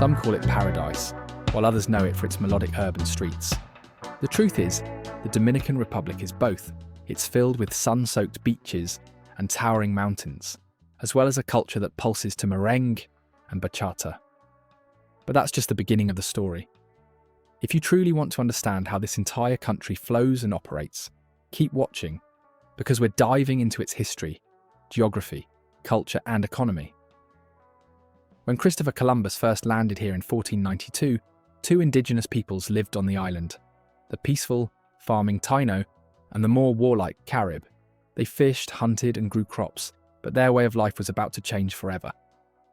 Some call it paradise, while others know it for its melodic urban streets. The truth is, the Dominican Republic is both. It's filled with sun-soaked beaches and towering mountains, as well as a culture that pulses to merengue and bachata. But that's just the beginning of the story. If you truly want to understand how this entire country flows and operates, keep watching, because we're diving into its history, geography, culture, and economy. When Christopher Columbus first landed here in 1492, two indigenous peoples lived on the island: the peaceful, farming Taino and the more warlike Carib. They fished, hunted, and grew crops, but their way of life was about to change forever.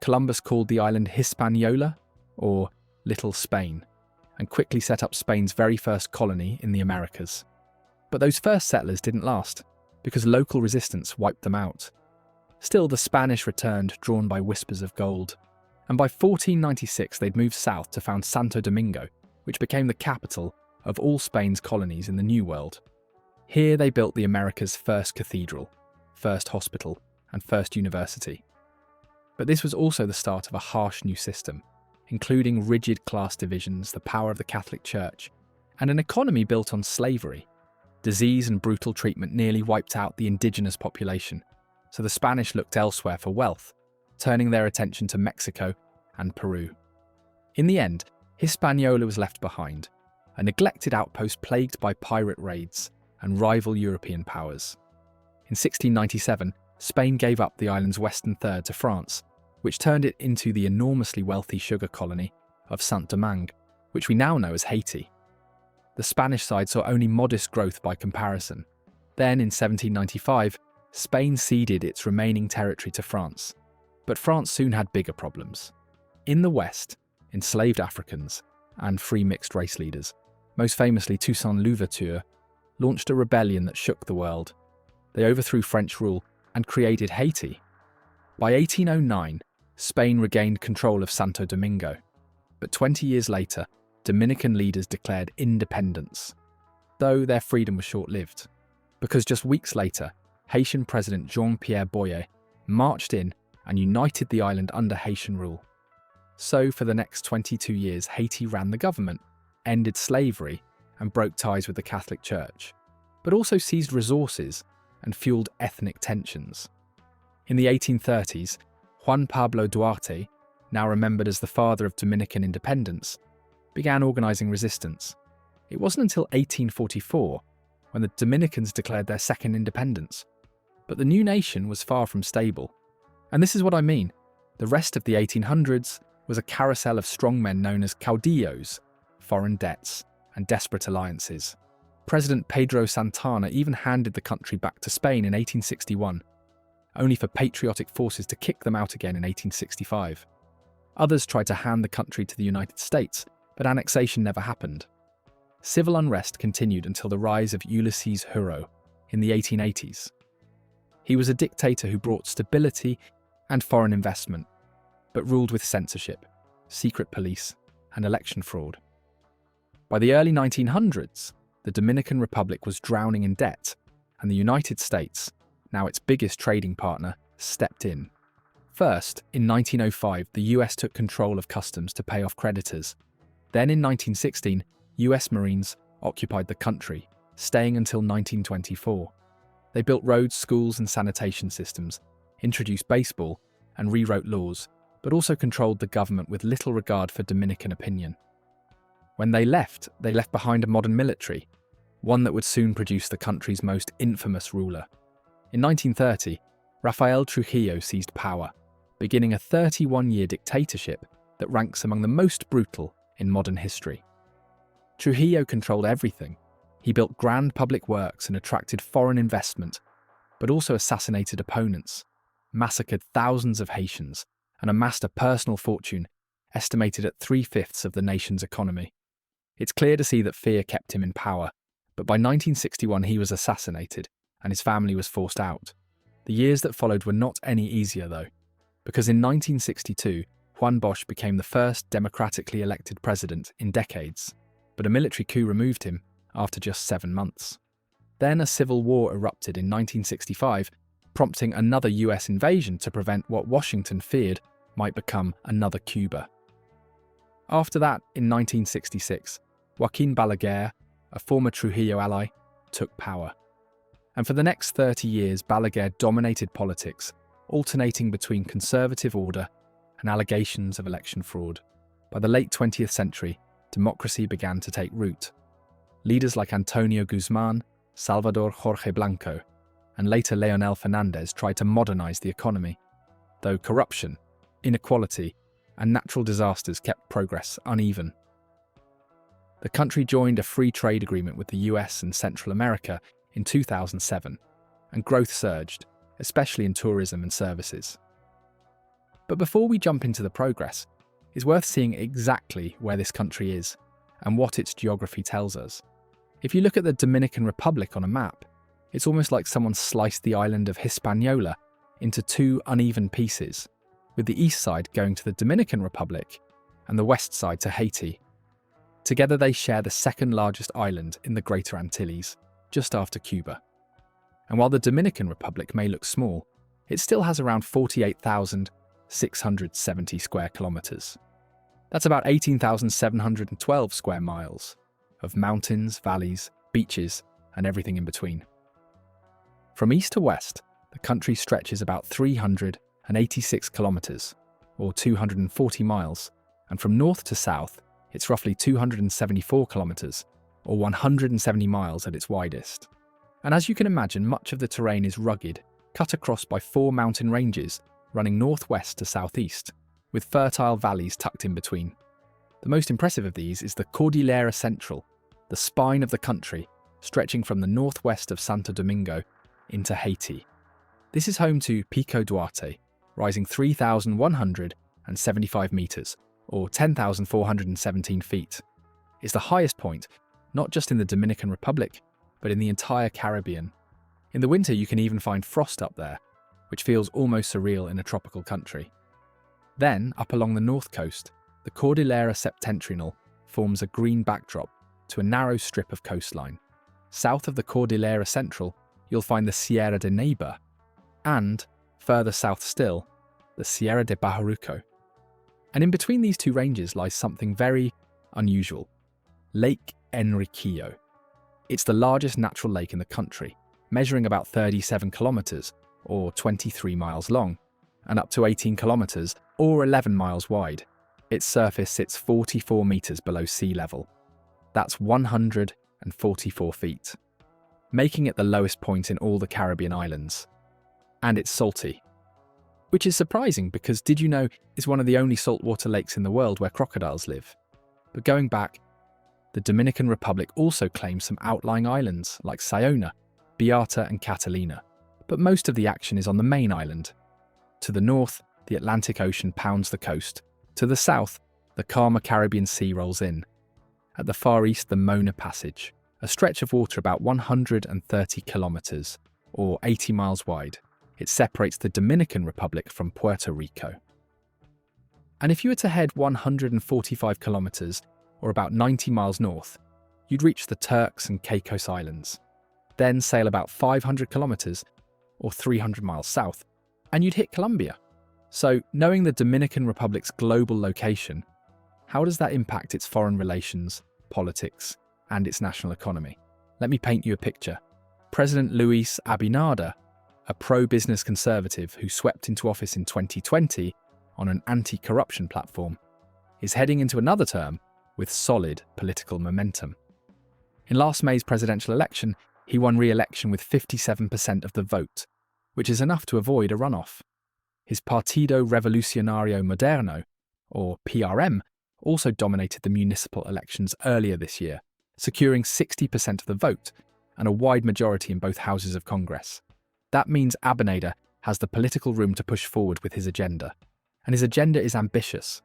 Columbus called the island Hispaniola, or Little Spain, and quickly set up Spain's very first colony in the Americas. But those first settlers didn't last, because local resistance wiped them out. Still, the Spanish returned, drawn by whispers of gold. And by 1496, they'd moved south to found Santo Domingo, which became the capital of all Spain's colonies in the New World. Here they built the America's first cathedral, first hospital, and first university. But this was also the start of a harsh new system, including rigid class divisions, the power of the Catholic Church, and an economy built on slavery. Disease and brutal treatment nearly wiped out the indigenous population, so the Spanish looked elsewhere for wealth, turning their attention to Mexico and Peru. In the end, Hispaniola was left behind, a neglected outpost plagued by pirate raids and rival European powers. In 1697, Spain gave up the island's western third to France, which turned it into the enormously wealthy sugar colony of Saint-Domingue, which we now know as Haiti. The Spanish side saw only modest growth by comparison. Then, in 1795, Spain ceded its remaining territory to France. But France soon had bigger problems. In the West, enslaved Africans and free mixed race leaders, most famously Toussaint Louverture, launched a rebellion that shook the world. They overthrew French rule and created Haiti. By 1809, Spain regained control of Santo Domingo. But 20 years later, Dominican leaders declared independence, though their freedom was short-lived, because just weeks later, Haitian President Jean-Pierre Boyer marched in and united the island under Haitian rule. So for the next 22 years, Haiti ran the government, ended slavery, and broke ties with the Catholic Church, but also seized resources and fueled ethnic tensions. In the 1830s, Juan Pablo Duarte, now remembered as the father of Dominican independence, began organizing resistance. It wasn't until 1844 when the Dominicans declared their second independence. But the new nation was far from stable. And this is what I mean. The rest of the 1800s was a carousel of strongmen known as caudillos, foreign debts, and desperate alliances. President Pedro Santana even handed the country back to Spain in 1861, only for patriotic forces to kick them out again in 1865. Others tried to hand the country to the United States, but annexation never happened. Civil unrest continued until the rise of Ulysses Huro in the 1880s. He was a dictator who brought stability and foreign investment, but ruled with censorship, secret police, and election fraud. By the early 1900s, the Dominican Republic was drowning in debt, and the United States, now its biggest trading partner, stepped in. First, in 1905, the US took control of customs to pay off creditors. Then in 1916, US Marines occupied the country, staying until 1924. They built roads, schools, and sanitation systems, introduced baseball, and rewrote laws, but also controlled the government with little regard for Dominican opinion. When they left behind a modern military, one that would soon produce the country's most infamous ruler. In 1930, Rafael Trujillo seized power, beginning a 31-year dictatorship that ranks among the most brutal in modern history. Trujillo controlled everything. He built grand public works and attracted foreign investment, but also assassinated opponents, massacred thousands of Haitians, and amassed a personal fortune estimated at 3/5 of the nation's economy. It's clear to see that fear kept him in power, but by 1961 he was assassinated and his family was forced out. The years that followed were not any easier though, because in 1962, Juan Bosch became the first democratically elected president in decades, but a military coup removed him after just 7 months. Then a civil war erupted in 1965, prompting another US invasion to prevent what Washington feared might become another Cuba. After that, in 1966, Joaquin Balaguer, a former Trujillo ally, took power. And for the next 30 years, Balaguer dominated politics, alternating between conservative order and allegations of election fraud. By the late 20th century, democracy began to take root. Leaders like Antonio Guzman, Salvador Jorge Blanco, and later Leonel Fernandez tried to modernize the economy, though corruption, inequality, and natural disasters kept progress uneven. The country joined a free trade agreement with the US and Central America in 2007, and growth surged, especially in tourism and services. But before we jump into the progress, it's worth seeing exactly where this country is and what its geography tells us. If you look at the Dominican Republic on a map, it's almost like someone sliced the island of Hispaniola into two uneven pieces, with the east side going to the Dominican Republic and the west side to Haiti. Together they share the second largest island in the Greater Antilles, just after Cuba. And while the Dominican Republic may look small, it still has around 48,670 square kilometres. That's about 18,712 square miles of mountains, valleys, beaches, and everything in between. From east to west, the country stretches about 386 kilometres, or 240 miles, and from north to south, it's roughly 274 kilometres, or 170 miles at its widest. And as you can imagine, much of the terrain is rugged, cut across by 4 mountain ranges running northwest to southeast, with fertile valleys tucked in between. The most impressive of these is the Cordillera Central, the spine of the country, stretching from the northwest of Santo Domingo into Haiti. This is home to Pico Duarte, rising 3,175 metres, or 10,417 feet. It's the highest point, not just in the Dominican Republic, but in the entire Caribbean. In the winter, you can even find frost up there, which feels almost surreal in a tropical country. Then, up along the north coast, the Cordillera Septentrional forms a green backdrop to a narrow strip of coastline. South of the Cordillera Central, you'll find the Sierra de Neighbor, and, further south still, the Sierra de Bajaruco. And in between these two ranges lies something very unusual: Lake Enriquillo. It's the largest natural lake in the country, measuring about 37 kilometres, or 23 miles long, and up to 18 kilometres, or 11 miles wide. Its surface sits 44 metres below sea level. That's 144 feet, making it the lowest point in all the Caribbean islands. And it's salty, which is surprising because did you know it's one of the only saltwater lakes in the world where crocodiles live? But going back, the Dominican Republic also claims some outlying islands like Sayona, Beata and Catalina, but most of the action is on the main island. To the north, the Atlantic Ocean pounds the coast. To the south, the calmer Caribbean Sea rolls in. At the far east, the Mona Passage, a stretch of water about 130 kilometres, or 80 miles wide. It separates the Dominican Republic from Puerto Rico. And if you were to head 145 kilometres, or about 90 miles north, you'd reach the Turks and Caicos Islands. Then sail about 500 kilometres, or 300 miles south, and you'd hit Colombia. So, knowing the Dominican Republic's global location, how does that impact its foreign relations, politics, and its national economy? Let me paint you a picture. President Luis Abinader, a pro-business conservative who swept into office in 2020 on an anti-corruption platform, is heading into another term with solid political momentum. In last May's presidential election, he won re-election with 57% of the vote, which is enough to avoid a runoff. His Partido Revolucionario Moderno, or PRM, also dominated the municipal elections earlier this year, securing 60% of the vote and a wide majority in both houses of Congress. That means Abinader has the political room to push forward with his agenda. And his agenda is ambitious: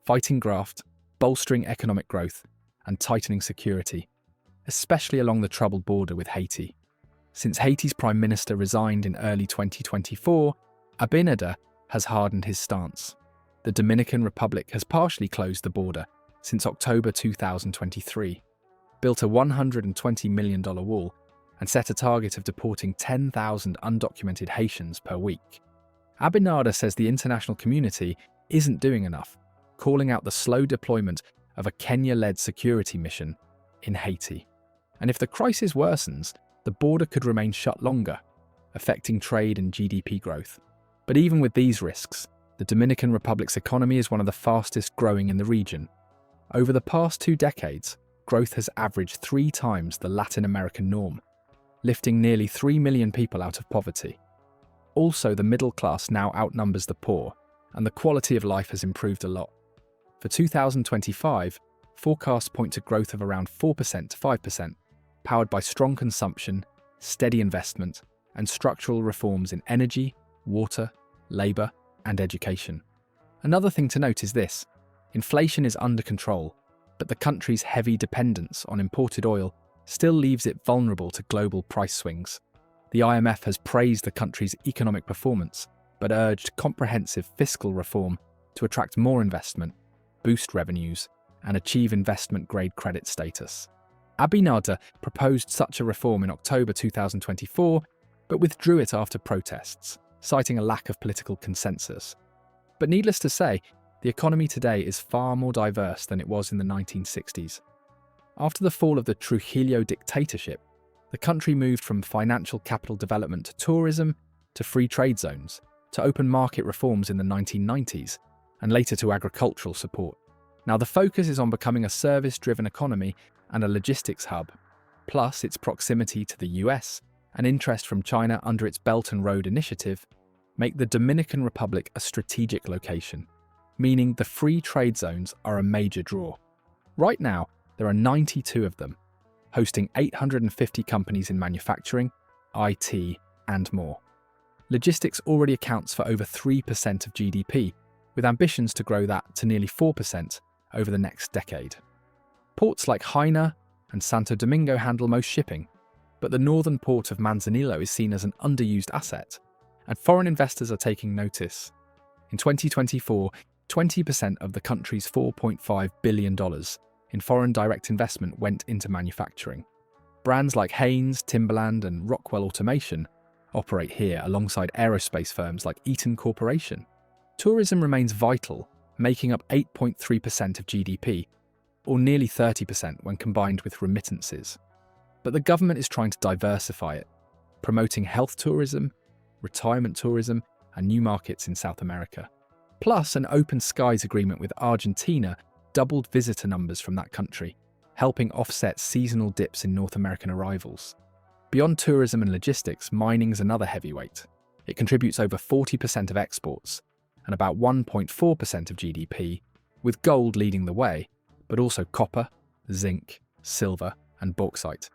fighting graft, bolstering economic growth, and tightening security, especially along the troubled border with Haiti. Since Haiti's Prime Minister resigned in early 2024, Abinader has hardened his stance. The Dominican Republic has partially closed the border since October 2023, built a $120 million wall, and set a target of deporting 10,000 undocumented Haitians per week. Abinader says the international community isn't doing enough, calling out the slow deployment of a Kenya-led security mission in Haiti. And if the crisis worsens, the border could remain shut longer, affecting trade and GDP growth. But even with these risks, the Dominican Republic's economy is one of the fastest growing in the region. Over the past 2 decades, growth has averaged 3 times the Latin American norm, lifting nearly 3 million people out of poverty. Also, the middle class now outnumbers the poor, and the quality of life has improved a lot. For 2025, forecasts point to growth of around 4% to 5%, powered by strong consumption, steady investment, and structural reforms in energy, water, labour, and education. Another thing to note is this: inflation is under control, but the country's heavy dependence on imported oil still leaves it vulnerable to global price swings. The IMF has praised the country's economic performance, but urged comprehensive fiscal reform to attract more investment, boost revenues, and achieve investment-grade credit status. Abinader proposed such a reform in October 2024, but withdrew it after protests, citing a lack of political consensus. But needless to say, the economy today is far more diverse than it was in the 1960s. After the fall of the Trujillo dictatorship, the country moved from financial capital development to tourism, to free trade zones, to open market reforms in the 1990s, and later to agricultural support. Now the focus is on becoming a service-driven economy and a logistics hub, plus its proximity to the US and interest from China under its Belt and Road Initiative make the Dominican Republic a strategic location, meaning the free trade zones are a major draw. Right now, there are 92 of them, hosting 850 companies in manufacturing, IT, and more. Logistics already accounts for over 3% of GDP, with ambitions to grow that to nearly 4% over the next decade. Ports like Haina and Santo Domingo handle most shipping, but the northern port of Manzanillo is seen as an underused asset, and foreign investors are taking notice. In 2024, 20% of the country's $4.5 billion in foreign direct investment went into manufacturing. Brands like Haynes, Timberland, and Rockwell Automation operate here alongside aerospace firms like Eaton Corporation. Tourism remains vital, making up 8.3% of GDP, or nearly 30% when combined with remittances. But the government is trying to diversify it, promoting health tourism, retirement tourism, and new markets in South America. Plus, an open skies agreement with Argentina doubled visitor numbers from that country, helping offset seasonal dips in North American arrivals. Beyond tourism and logistics, mining is another heavyweight. It contributes over 40% of exports and about 1.4% of GDP, with gold leading the way, but also copper, zinc, silver, and bauxite.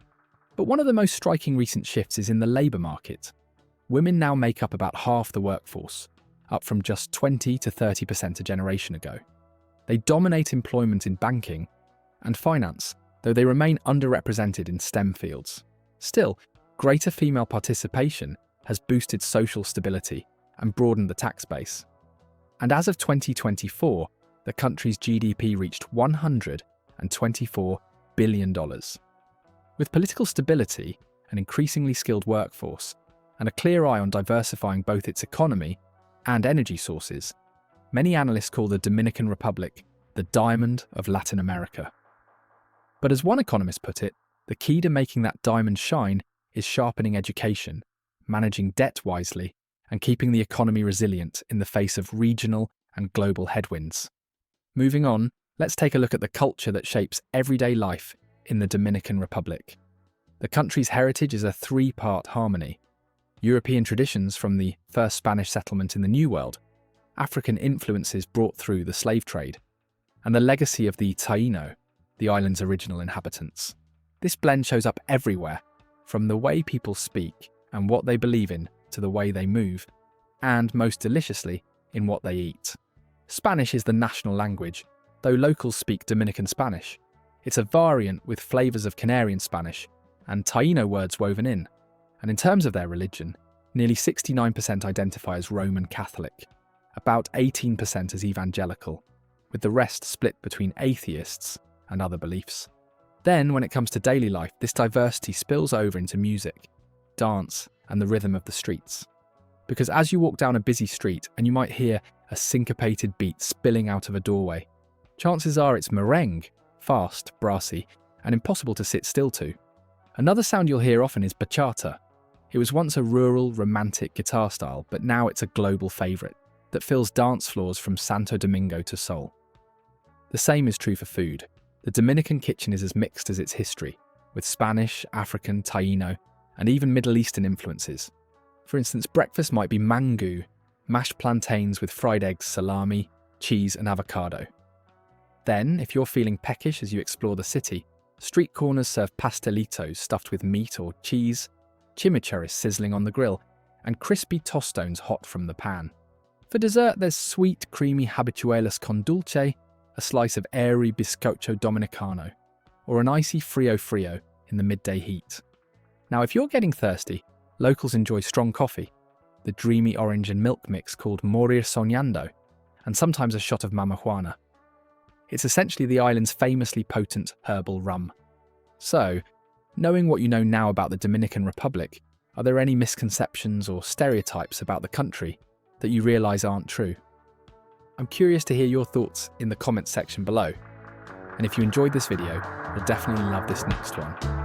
But one of the most striking recent shifts is in the labour market. Women now make up about half the workforce, up from just 20 to 30% a generation ago. They dominate employment in banking and finance, though they remain underrepresented in STEM fields. Still, greater female participation has boosted social stability and broadened the tax base. And as of 2024, the country's GDP reached $124 billion. With political stability, an increasingly skilled workforce, and a clear eye on diversifying both its economy and energy sources, many analysts call the Dominican Republic the diamond of Latin America. But as one economist put it, the key to making that diamond shine is sharpening education, managing debt wisely, and keeping the economy resilient in the face of regional and global headwinds. Moving on, let's take a look at the culture that shapes everyday life in the Dominican Republic. The country's heritage is a 3-part harmony: European traditions from the first Spanish settlement in the New World, African influences brought through the slave trade, and the legacy of the Taíno, the island's original inhabitants. This blend shows up everywhere, from the way people speak and what they believe in to the way they move, and most deliciously, in what they eat. Spanish is the national language, though locals speak Dominican Spanish. It's a variant with flavours of Canarian Spanish and Taíno words woven in. And in terms of their religion, nearly 69% identify as Roman Catholic, about 18% as evangelical, with the rest split between atheists and other beliefs. Then, when it comes to daily life, this diversity spills over into music, dance, and the rhythm of the streets. Because as you walk down a busy street and you might hear a syncopated beat spilling out of a doorway, Chances are it's merengue, fast, brassy, and impossible to sit still to. Another sound you'll hear often is bachata. It was once a rural, romantic guitar style, but now it's a global favourite that fills dance floors from Santo Domingo to Seoul. The same is true for food. The Dominican kitchen is as mixed as its history, with Spanish, African, Taino, and even Middle Eastern influences. For instance, breakfast might be mango, mashed plantains with fried eggs, salami, cheese and avocado. Then, if you're feeling peckish as you explore the city, street corners serve pastelitos stuffed with meat or cheese, chimichurri sizzling on the grill, and crispy tostones hot from the pan. For dessert, there's sweet, creamy habichuelas con dulce, a slice of airy bizcocho dominicano, or an icy frio in the midday heat. Now, if you're getting thirsty, locals enjoy strong coffee, the dreamy orange and milk mix called morir soñando, and sometimes a shot of mamajuana. It's essentially the island's famously potent herbal rum. So, knowing what you know now about the Dominican Republic, are there any misconceptions or stereotypes about the country that you realise aren't true? I'm curious to hear your thoughts in the comments section below. And if you enjoyed this video, you'll definitely love this next one.